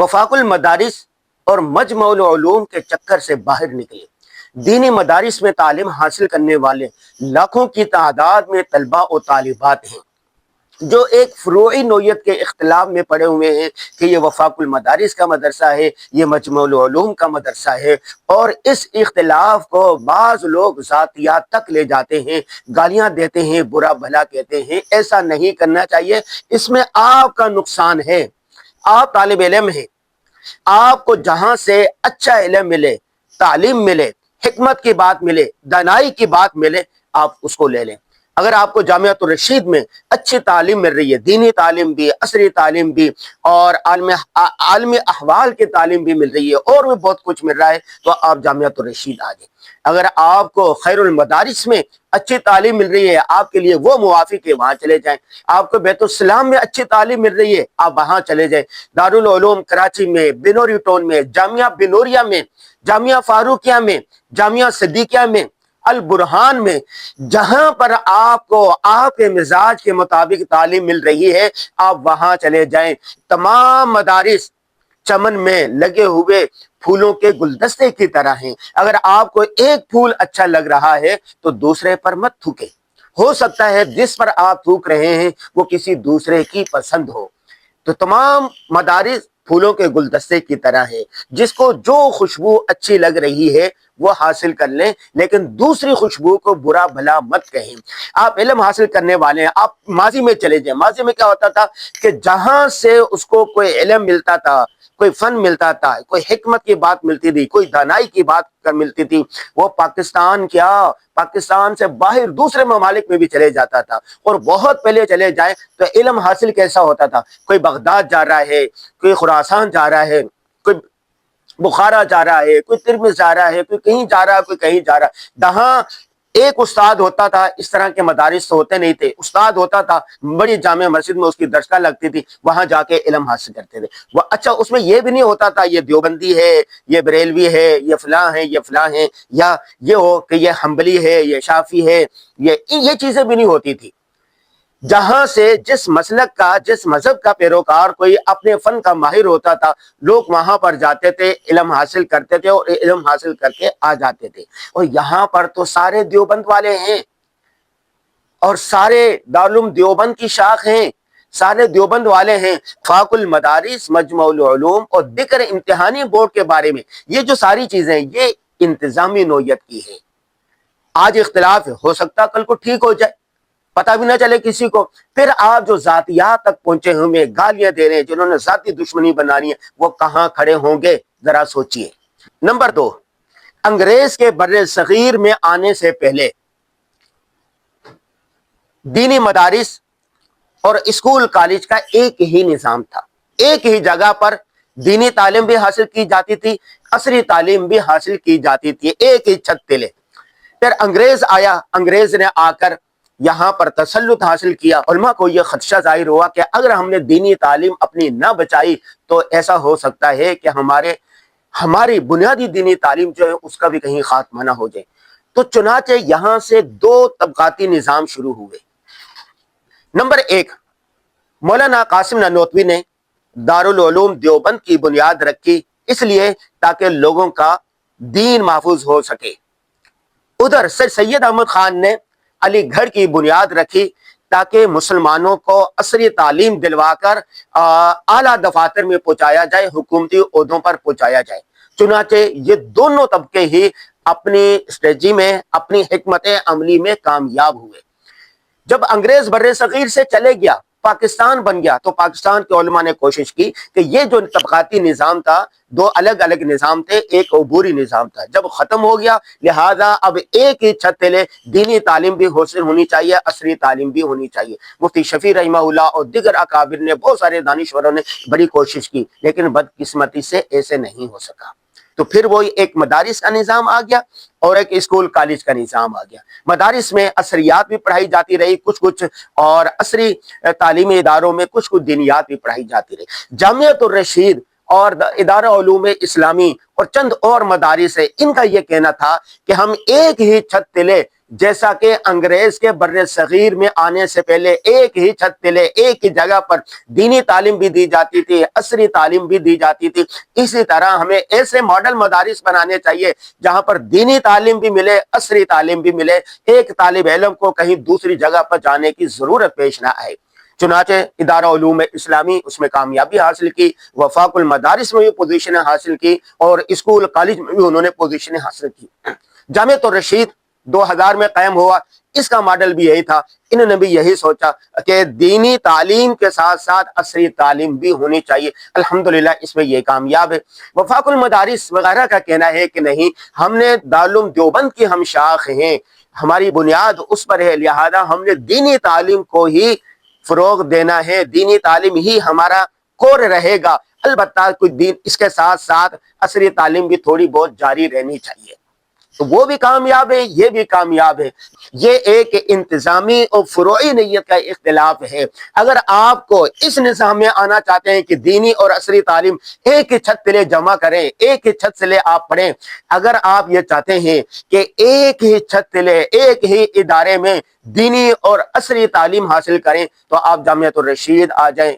वफाकुल मदारिस और मजमुअल उलूम के चक्कर से बाहर निकले। दीनी मदारिस में तालीम हासिल करने वाले लाखों की तादाद में तलबा और तालिबात हैं जो एक फ़ुरूई नोयत के इख्तिलाफ में पड़े हुए हैं कि ये वफाकुल मदारिस का मदरसा है, ये मजमुअल उलूम का मदरसा है। और इस इख्तिलाफ को बाज़ लोग ज़ातियात तक ले जाते हैं, गालियाँ देते हैं, बुरा भला कहते हैं। ऐसा नहीं करना चाहिए, इसमें आपका नुकसान है। आप तालिब इल्म हैं, आपको जहाँ से अच्छा इल्म मिले, तालीम मिले, हिकमत की बात मिले, दानाई की बात मिले, आप उसको ले लें। अगर आपको जामियातुर रशीद में अच्छी तालीम मिल रही है, दीनी तालीम भी, असरी तालीम भी और आलमी अहवाल की तालीम भी मिल रही है और भी बहुत कुछ मिल रहा है, तो आप जामियातुर रशीद आ जाए। अगर आपको खैरुल मदारिस में अच्छी तालीम मिल रही है, आपके लिए वो मुवाफिक है, वहां चले जाएं। आपको बैतुस्सलाम में अच्छी तालीम मिल रही है, आप वहां चले जाएं। दारुल उलूम कराची में, बिनोरी टाउन में, जामिया बिनोरिया में, जामिया फारूकिया में, जामिया सिद्दीकिया में, अल बुरहान में, जहां पर आपको आपके मिजाज के मुताबिक तालीम मिल रही है, आप वहां चले जाएं। तमाम मदारिस चमन में लगे हुए फूलों के गुलदस्ते की तरह हैं। अगर आपको एक फूल अच्छा लग रहा है तो दूसरे पर मत थूके। हो सकता है जिस पर आप थूक रहे हैं वो किसी दूसरे की पसंद हो। तो तमाम मदारिस फूलों के गुलदस्ते की तरह है, जिसको जो खुशबू अच्छी लग रही है वो हासिल कर लें, लेकिन दूसरी खुशबू को बुरा भला मत कहें। आप इल्म हासिल करने वाले हैं, आप माजी में चले जाएं। माजी में क्या होता था कि जहां से उसको कोई इल्म मिलता था, कोई फन मिलता था, कोई हिकमत की बात मिलती थी, कोई दानाई की बात मिलती थी, वो पाकिस्तान क्या, पाकिस्तान से बाहर दूसरे ममालिक में भी चले जाता था। और बहुत पहले चले जाए तो इल्म हासिल कैसा होता था, कोई बगदाद जा रहा है, कोई खुरासान जा रहा है, कोई बुखारा जा रहा है, कोई तिरमिज जा रहा है, कोई कहीं जा रहा है, कोई कहीं जा रहा है। जहां एक उस्ताद होता था, इस तरह के मदारिस तो होते नहीं थे, उस्ताद होता था, बड़ी जामे मस्जिद में उसकी दरगाह लगती थी, वहां जाके इल्म हासिल करते थे। वह अच्छा, उसमें यह भी नहीं होता था ये देवबंदी है, ये बरेलवी है, ये फलां है, ये फलां है, या ये हो कि ये हम्बली है, ये शाफी है, ये चीजें भी नहीं होती थी। जहां से जिस मसलक का, जिस मजहब का पैरोकार कोई अपने फन का माहिर होता था, लोग वहां पर जाते थे, इल्म हासिल करते थे और इल्म हासिल करके आ जाते थे। और यहाँ पर तो सारे देवबंद वाले हैं और सारे दारुल देवबंद की शाख हैं, सारे देवबंद वाले हैं। फाकुल मदारिस, मजमुअल उलूम और दिक्र इम्तिहानी बोर्ड के बारे में ये जो सारी चीजें ये इंतजामी नोयत की है। आज इख्तिलाफ है, हो सकता कल को ठीक हो जाए, पता भी ना चले किसी को। फिर आप जो जातियात तक पहुंचे हुए गालियां दे रहे हैं, जिन्होंने जाती दुश्मनी बनानी है, वो कहां खड़े होंगे, जरा सोचिए। नंबर 2, अंग्रेज के बर्रे सगीर में आने से पहले दीनी मदारिस और स्कूल कॉलेज का एक ही निजाम था। एक ही जगह पर दीनी तालीम भी हासिल की जाती थी, असरी तालीम भी हासिल की जाती थी, एक ही छत तले। फिर अंग्रेज आया, अंग्रेज ने आकर यहाँ पर तसल्लुत हासिल किया। उलमा को यह खदशा जाहिर हुआ कि अगर हमने दीनी तालीम अपनी न बचाई तो ऐसा हो सकता है कि हमारी बुनियादी दीनी तालीम जो है उसका भी कहीं खात्मा ना हो जाए। तो चुनाचे यहाँ से 2 तबकाती निज़ाम शुरू हुए। नंबर 1, मौलाना कासिम नानोतवी ने दारुल उलूम देवबंद की बुनियाद रखी, इसलिए ताकि लोगों का दीन महफूज हो सके। उधर सैयद अहमद खान ने अलीगढ़ की बुनियाद रखी ताकि मुसलमानों को असरी तालीम दिलवाकर आला दफातर में पहुंचाया जाए, हुकूमती ओहदों पर पहुंचाया जाए। चुनाचे ये दोनों तबके ही अपनी स्ट्रेटजी में, अपनी हिकमत अमली में कामयाब हुए। जब अंग्रेज बर्रे सगीर से चले गया, पाकिस्तान बन गया, तो पाकिस्तान के उलमा ने कोशिश की कि ये जो तबकाती निज़ाम था, 2 अलग अलग निज़ाम थे, एक अबूरी निज़ाम था, जब खत्म हो गया, लिहाजा अब एक ही छत तले दीनी तालीम भी हासिल होनी चाहिए, असरी तालीम भी होनी चाहिए। मुफ्ती शफी रहमहुल्लाह और दिगर अकाबिर ने, बहुत सारे दानिश्वरों ने बड़ी कोशिश की, लेकिन बदकिस्मती से ऐसे नहीं हो सका। तो फिर वो एक मदारिस का निज़ाम आ गया और एक स्कूल कॉलेज का निज़ाम आ गया। मदारिस में असरियात भी पढ़ाई जाती रही कुछ कुछ, और असरी तालीमी इदारों में कुछ कुछ दीनियात भी पढ़ाई जाती रही। जामियातुर रशीद और इदारा उलूम इस्लामी और चंद और मदारिस है, इनका यह कहना था कि हम एक ही छत तले जैसा कि अंग्रेज के बर्रे सगीर में आने से पहले एक ही छत तले एक ही जगह पर दीनी तालीम भी दी जाती थी, असरी तालीम भी दी जाती थी, इसी तरह हमें ऐसे मॉडल मदारिस बनाने चाहिए जहां पर दीनी तालीम भी मिले, असरी तालीम भी मिले, एक तालिब इल्म को कहीं दूसरी जगह पर जाने की जरूरत पेश ना आए। चुनाचे इदारा उलूम इस्लामी उसमें कामयाबी हासिल की, वफाकुल मदारिस में भी पोजीशन हासिल की और स्कूल कॉलेज में भी उन्होंने पोजीशन हासिल की। जामिया रशीद 2000 में कायम हुआ, इसका मॉडल भी यही था। इन्होंने भी यही सोचा कि दीनी तालीम के साथ साथ असरी तालीम भी होनी चाहिए। अल्हम्दुलिल्लाह इसमें ये कामयाब है। वफाकुल मदारिस वगैरह का कहना है कि नहीं, हमने दारुल देवबंद की हम शाख हैं, हमारी बुनियाद उस पर है, लिहाजा हमने दीनी तालीम को ही फरोग देना है, दीनी तालीम ही हमारा कोर रहेगा। अलबत्ता कुछ दिन इसके साथ साथ असरी तालीम भी थोड़ी बहुत जारी रहनी चाहिए। तो वो भी कामयाब है, ये भी कामयाब है। ये एक इंतजामी और फुरूई नीयत का इख्तिलाफ है। अगर आपको इस निज़ाम में आना चाहते हैं कि दीनी और असरी तालीम एक ही छत तले जमा करें, एक ही छत तले आप पढ़ें, अगर आप ये चाहते हैं कि एक ही छत तले एक ही इदारे में दीनी और असरी तालीम हासिल करें, तो आप जामिया रशीद आ जाएं,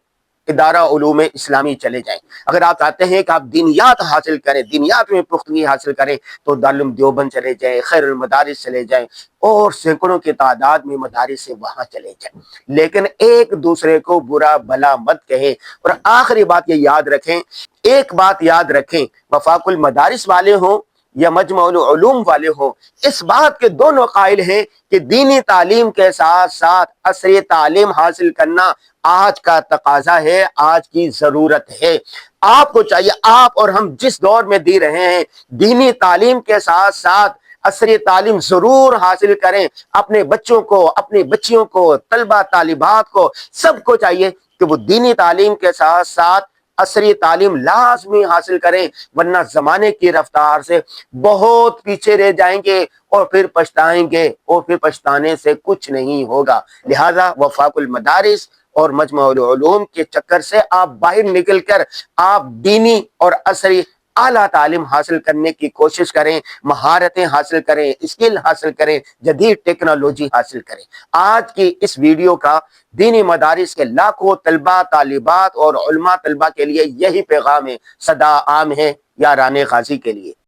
इदारा उलूम इस्लामी चले जाएं। अगर आप चाहते हैं कि आप दीनियात हासिल करें, दीनियात में पुख्तगी हासिल करें, तो दारुल देवबंद चले जाएं, खैरुल मदारिस चले जाएं और सैकड़ों की तादाद में मदारिस से वहां चले जाएं। लेकिन एक दूसरे को बुरा भला मत कहें। और आखिरी बात ये याद रखें, एक बात याद रखें, वफाकुल मदारिस वाले हों या मजमुअल उलूम वाले हो, इस बात के दोनों कायल हैं कि दीनी तालीम के साथ साथ असरी तालीम हासिल करना आज का तकाजा है, आज की जरूरत है। आपको चाहिए, आप और हम जिस दौर में जी रहे हैं, दीनी तालीम के साथ साथ असरी तालीम जरूर हासिल करें। अपने बच्चों को, अपनी बच्चियों को, तलबा तालिबात को, सबको चाहिए कि वो दीनी तालीम के साथ साथ असरी तालीम लाजमी हासिल करें, वरना जमाने की रफ्तार से बहुत पीछे रह जाएंगे और फिर पछताएंगे और फिर पछताने से कुछ नहीं होगा। लिहाजा वफाकुल मदारिस और मजमुअल उलूम के चक्कर से आप बाहर निकल कर आप दीनी और असरी आला तालीम हासिल करने की कोशिश करें, महारतें हासिल करें, स्किल हासिल करें, जदीद टेक्नोलॉजी हासिल करें। आज की इस वीडियो का दीनी मदारिस के लाखों तलबा तालिबात और उलमा तलबा के लिए यही पैगाम है, सदा आम है या राने गाजी के लिए।